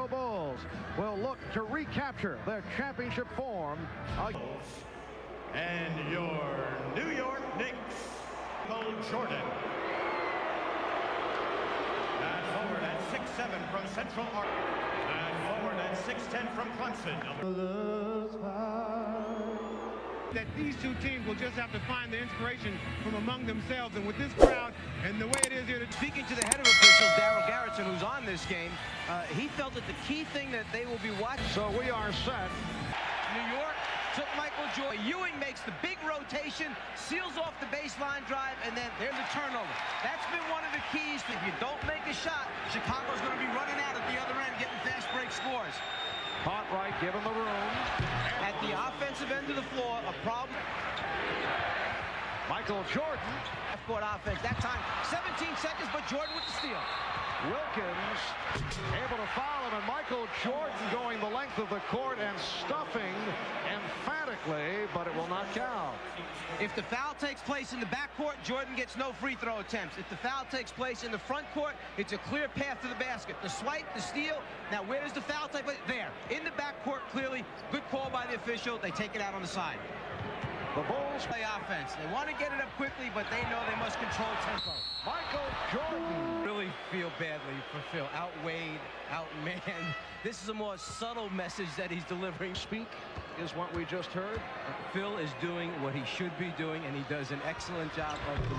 Chicago Bulls will look to recapture their championship form. And your New York Knicks, Michael Jordan. And forward at 6'7" from Central Ark. And forward at 6'10" from Clemson. That these two teams will just have to find the inspiration from among themselves, and with this crowd and the way it is here. Speaking to the head of officials, Darryl Garrettson, who's on this game, he felt that the key thing that they will be watching. So we are set. New York took Michael Jordan. Ewing makes the big rotation, seals off the baseline drive, and then there's a turnover. That's been one of the keys. If you don't make a shot, Chicago's going to be running out at the other end, getting fast break scores. Cartwright given the room. At the offensive end of the floor, a problem. Michael Jordan. Half-court offense. That time, 17 seconds, but Jordan with the steal. Wilkins able to foul him, and Michael Jordan going the length of the court and stuffing emphatically, but it will not count. If the foul takes place in the backcourt, Jordan gets no free throw attempts. If the foul takes place in the front court, it's a clear path to the basket. The swipe, the steal. Now, where does the foul take place? There. In the backcourt, clearly. Good call by the official. They take it out on the side. The Bulls play offense. They want to get it up quickly, but they know they must control tempo. Michael Jordan. Really feel badly for Phil. Outweighed, outmanned. This is a more subtle message that he's delivering. Speak is what we just heard. Phil is doing what he should be doing, and he does an excellent job of the...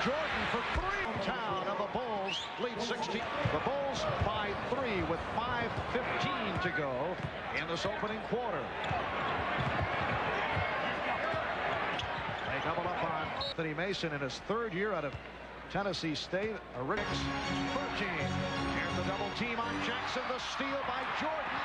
Jordan for three. Hometown of the Bulls lead 16. The Bulls by 3 with 5:15 to go in this opening quarter. They double up on Anthony Mason in his third year out of Tennessee State. A Rick's 13. Here's the double team on Jackson. The steal by Jordan.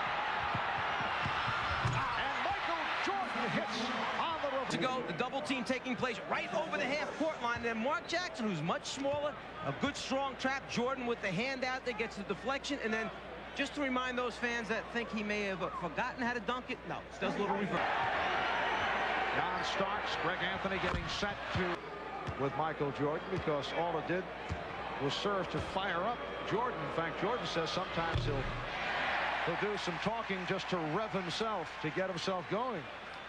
And Michael Jordan hits on the roof. To go, the double team taking place right over the half-court line. Then Mark Jackson, who's much smaller, a good strong trap. Jordan with the hand out there gets the deflection, and then just to remind those fans that think he may have forgotten how to dunk it, no, does a little reverse. John Starks, Greg Anthony getting set to with Michael Jordan because all it did was serve to fire up Jordan. In fact, Jordan says sometimes he'll do some talking just to rev himself, to get himself going.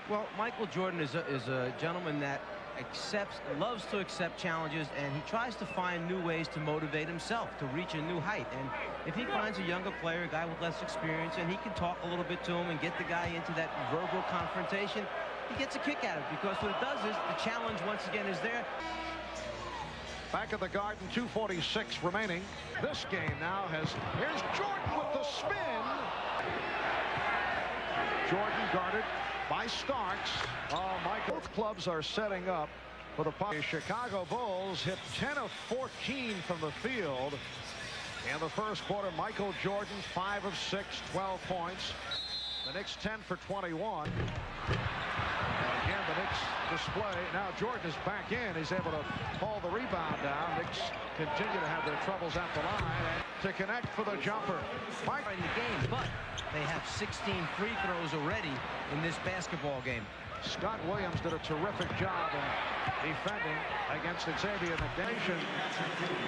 Well, Michael Jordan is a gentleman that loves to accept challenges, and he tries to find new ways to motivate himself to reach a new height. And if he finds a younger player, a guy with less experience, and he can talk a little bit to him and get the guy into that verbal confrontation, he gets a kick out of it, because what it does is the challenge once again is there. Back at the Garden, 2:46 remaining. This game now here's Jordan with the spin. Jordan guarded by Starks. Both clubs are setting up for the Chicago Bulls hit 10 of 14 from the field in the first quarter. Michael Jordan 5 of 6, 12 points. The Knicks 10 for 21. And again, the Knicks display. Now Jordan is back in. He's able to haul the rebound down. Knicks continue to have their troubles at the line and to connect for the jumper. In the game, but they have 16 free throws already in this basketball game. Scott Williams did a terrific job in defending against Xavier McNation.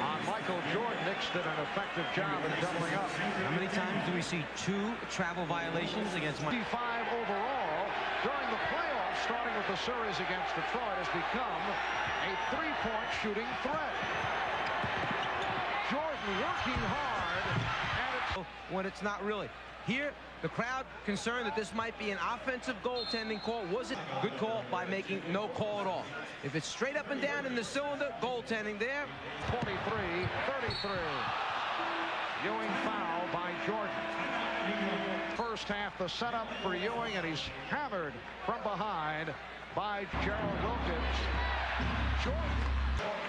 On Michael Jordan, Knicks did an effective job in doubling up. How many times do we see 2 travel violations against Michael? 55 overall during the playoffs, starting with the series against Detroit, has become a three-point shooting threat. Jordan working hard, and when it's not really. Here, the crowd concerned that this might be an offensive goaltending call. Was it a good call by making no call at all? If it's straight up and down in the cylinder, goaltending there. 43-33. Ewing foul by Jordan. First half, the setup for Ewing, and he's hammered from behind by Gerald Wilkins. Jordan,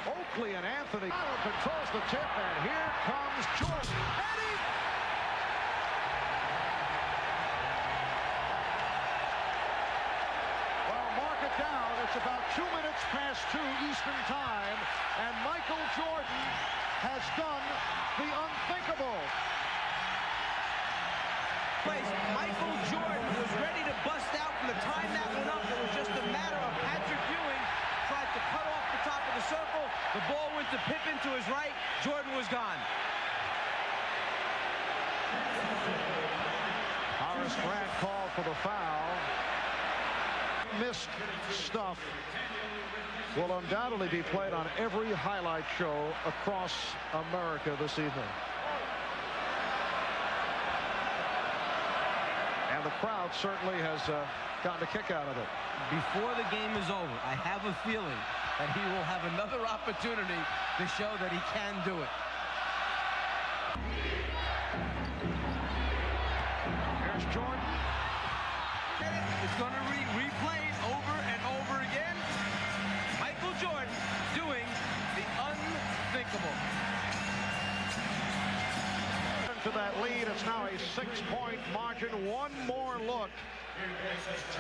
Oakley, and Anthony controls the tip, and here comes Jordan. It's about 2 minutes past 2 Eastern time, and Michael Jordan has done the unthinkable. Michael Jordan was ready to bust out from the time that went up. It was just a matter of Patrick Ewing tried to cut off the top of the circle. The ball went to Pippen to his right. Jordan was gone. Grant called for the foul. Missed stuff will undoubtedly be played on every highlight show across America this evening. And the crowd certainly has gotten a kick out of it. Before the game is over, I have a feeling that he will have another opportunity to show that he can do it. Here's Jordan. It's going to replay over and over again. Michael Jordan doing the unthinkable. To that lead, it's now a 6-point margin. One more look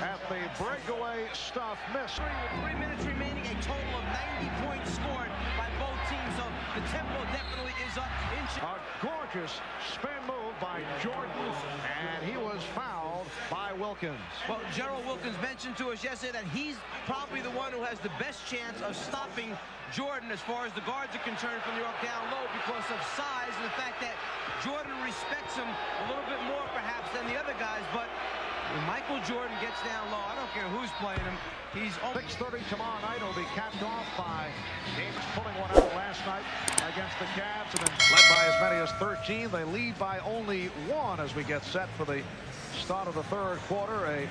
at the breakaway stuff missed. 3 minutes remaining, a total of 90 points scored by both teams, so the tempo definitely is up. A gorgeous spin move by Jordan, and he was fouled by Wilkins. Well, Gerald Wilkins mentioned to us yesterday that he's probably the one who has the best chance of stopping Jordan as far as the guards are concerned from New York down low because of size and the fact that Jordan respects him a little bit more perhaps than the other guys, but when Michael Jordan gets down low, I don't care who's playing him, he's 6:30 tomorrow night will be capped off by James pulling one out last night against the Cavs and then led by as many as 13. They lead by only 1 as we get set for the start of the third quarter. A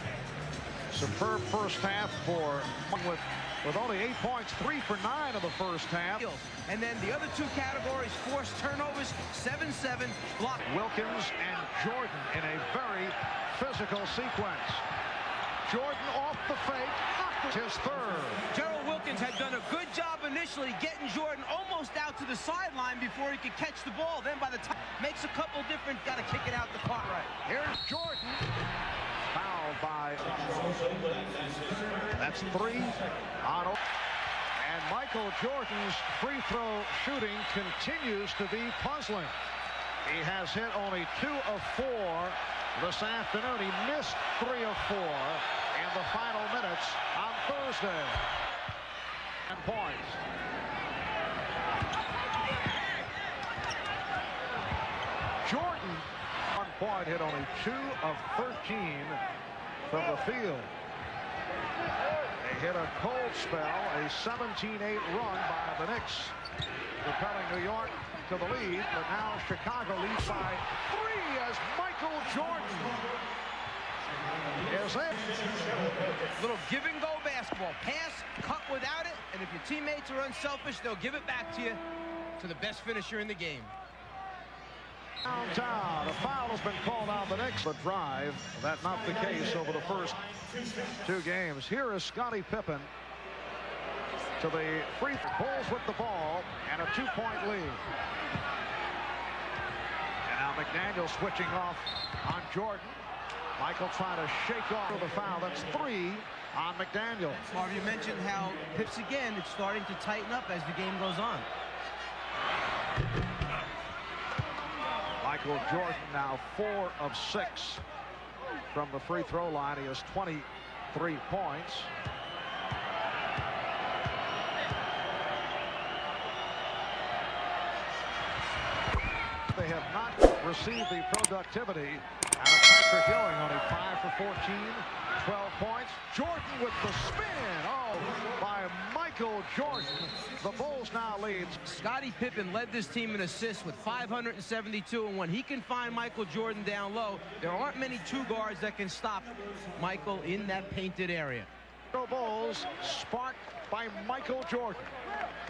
superb first half for with only 8 points, 3 for 9 of the first half. And then the other two categories, forced turnovers, 7-7, block. Wilkins and Jordan in a very physical sequence. Jordan off the fake, knocked his third. Gerald Wilkins had done a good job initially getting Jordan almost out to the sideline before he could catch the ball. Then by the time makes a couple different, got to kick it out the court right. Here's Jordan. Fouled by, that's 3 on. And Michael Jordan's free throw shooting continues to be puzzling. He has hit only 2 of 4 this afternoon. He missed 3 of 4 in the final minutes on Thursday. And points. Jordan, 1 point, hit only 2 of 13 from the field. They hit a cold spell, a 17-8 run by the Knicks, propelling New York to the lead, but now Chicago leads by 3 as Michael Jordan is in. Little give-and-go basketball. Pass, cut without it, and if your teammates are unselfish, they'll give it back to you, to the best finisher in the game. Downtown, a foul has been called on the Knicks. The drive, that not the case over the first 2 games. Here is Scottie Pippen to the free throw, pulls with the ball, and a 2-point lead. And now McDaniel switching off on Jordan. Michael trying to shake off the foul. That's 3 on McDaniel. Marv, you mentioned how Pips again, it's starting to tighten up as the game goes on. Michael Jordan now 4 of 6 from the free throw line. He has 23 points. They have not received the productivity out of Patrick Ewing. Only 5 for 14, 12 points. Jordan with the spin. Oh, by Michael Jordan. The Bulls now leads. Scottie Pippen led this team in assists with 572, and when he can find Michael Jordan down low, there aren't many 2 guards that can stop Michael in that painted area. The Bulls, sparked by Michael Jordan,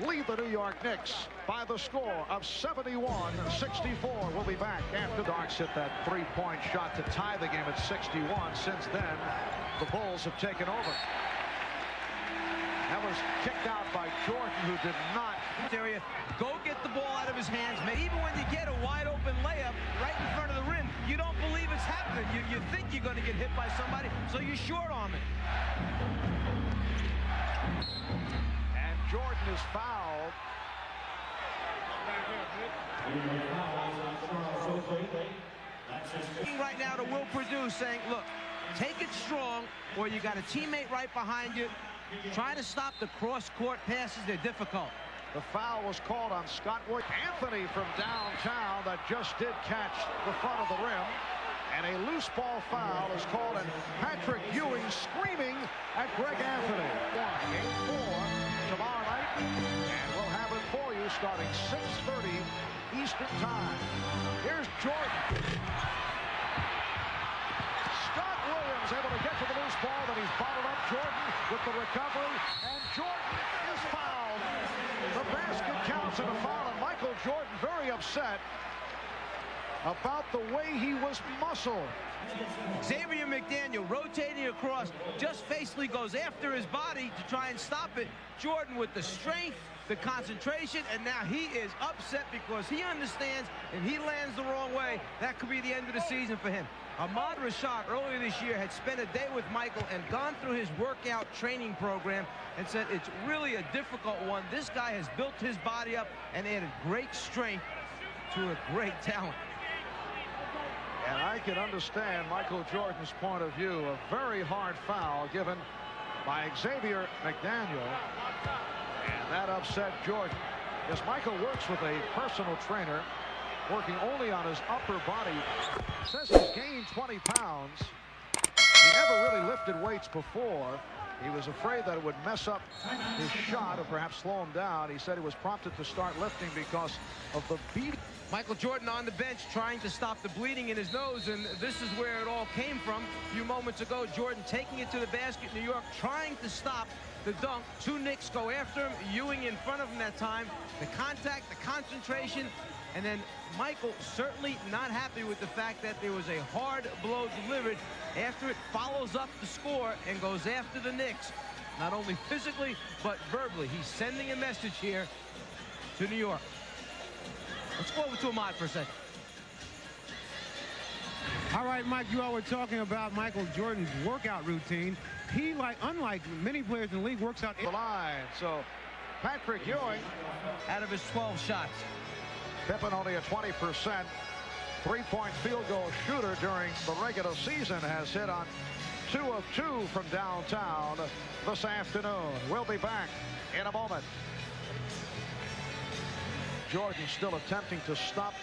lead the New York Knicks by the score of 71-64. We'll be back after Darks hit that 3-point shot to tie the game at 61. Since then, the Bulls have taken over. That was kicked out by Jordan, who did not. Area, go get the ball out of his hands. Even when you get a wide open layup right in front of the rim, you don't believe it's happening. You think you're going to get hit by somebody, so you short arm it. And Jordan is fouled. Right now to Will Perdue saying, look, take it strong, or you got a teammate right behind you. Try to stop the cross-court passes. They're difficult. The foul was called on Scott Wood. Anthony from downtown that just did catch the front of the rim. And a loose ball foul is called, and Patrick Ewing screaming at Greg Anthony. Game 4 tomorrow night, and we'll have it for you starting 6:30 Eastern Time. Here's Jordan. Scott Williams able to get to the loose ball, then he's bottled up. Jordan with the recovery, and Jordan is fouled. The basket counts in a foul, and Michael Jordan very upset about the way he was muscled. Xavier McDaniel rotating across, just basically goes after his body to try and stop it. Jordan with the strength, the concentration, and now he is upset because he understands if he lands the wrong way, that could be the end of the season for him. Ahmad Rashad earlier this year had spent a day with Michael and gone through his workout training program and said it's really a difficult one. This guy has built his body up and added great strength to a great talent. And I can understand Michael Jordan's point of view. A very hard foul given by Xavier McDaniel, and that upset Jordan. As Michael works with a personal trainer, working only on his upper body. Says he's gained 20 pounds. He never really lifted weights before. He was afraid that it would mess up his shot or perhaps slow him down. He said he was prompted to start lifting because of the beat. Michael Jordan on the bench trying to stop the bleeding in his nose, and this is where it all came from. A few moments ago, Jordan taking it to the basket, New York trying to stop the dunk. Two Knicks go after him, Ewing in front of him that time. The contact, the concentration, and then Michael certainly not happy with the fact that there was a hard blow delivered. After it follows up the score and goes after the Knicks, not only physically, but verbally. He's sending a message here to New York. Let's go over to Ahmad for a second. All right, Mike, you all were talking about Michael Jordan's workout routine. He, unlike many players in the league, works out the line. So Patrick Ewing, out of his 12 shots. Pippen only a 20% three-point field goal shooter during the regular season, has hit on 2 of 2 from downtown this afternoon. We'll be back in a moment. Jordan still attempting to stop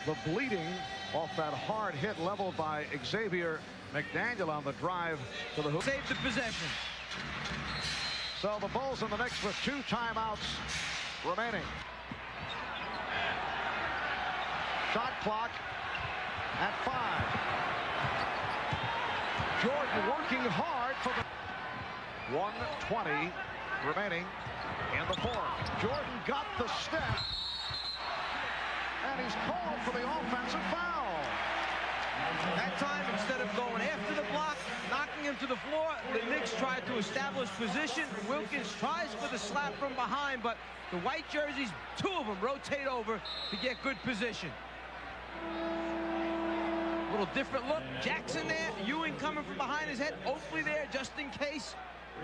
the bleeding off that hard hit leveled by Xavier McDaniel on the drive to the hoop. Saved the possession. So the Bulls in the Knicks with 2 timeouts remaining. Shot clock at 5. Jordan working hard for the 1:20 remaining in the fourth. Jordan got the step, and he's called for the offensive foul. That time, instead of going after the block, knocking him to the floor, the Knicks tried to establish position. Wilkins tries for the slap from behind, but the white jerseys, 2 of them, rotate over to get good position. A little different look. Jackson there. Ewing coming from behind his head. Oakley there just in case.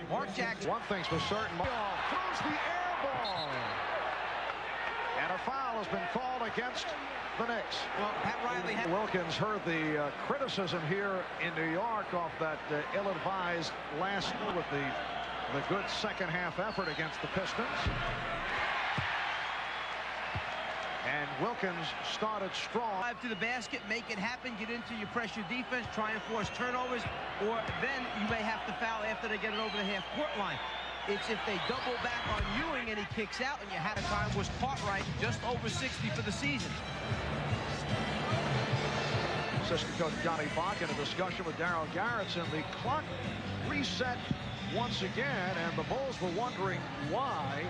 Mark Jackson. One thing's for certain. Throws the air ball. And a foul has been called against the Knicks. Well, Pat Riley had... Wilkins heard the criticism here in New York off that ill-advised last with the good second half effort against the Pistons. And Wilkins started strong. Drive to the basket, make it happen, get into your pressure defense, try and force turnovers, or then you may have to foul after they get it over the half-court line. It's if they double back on Ewing and he kicks out, and you had a time was Cartwright just over 60 for the season. Assistant coach Johnny Bach in a discussion with Darryl Garretson. The clock reset once again, and the Bulls were wondering why.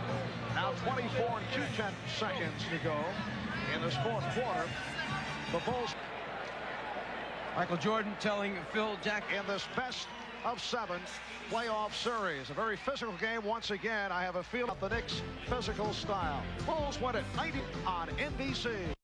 Now 24 and 2/10 seconds to go in this fourth quarter. The Bulls. Michael Jordan telling Phil Jackson in this best of 7 playoff series. A very physical game once again. I have a feel of the Knicks' physical style. Bulls win it 90 on NBC.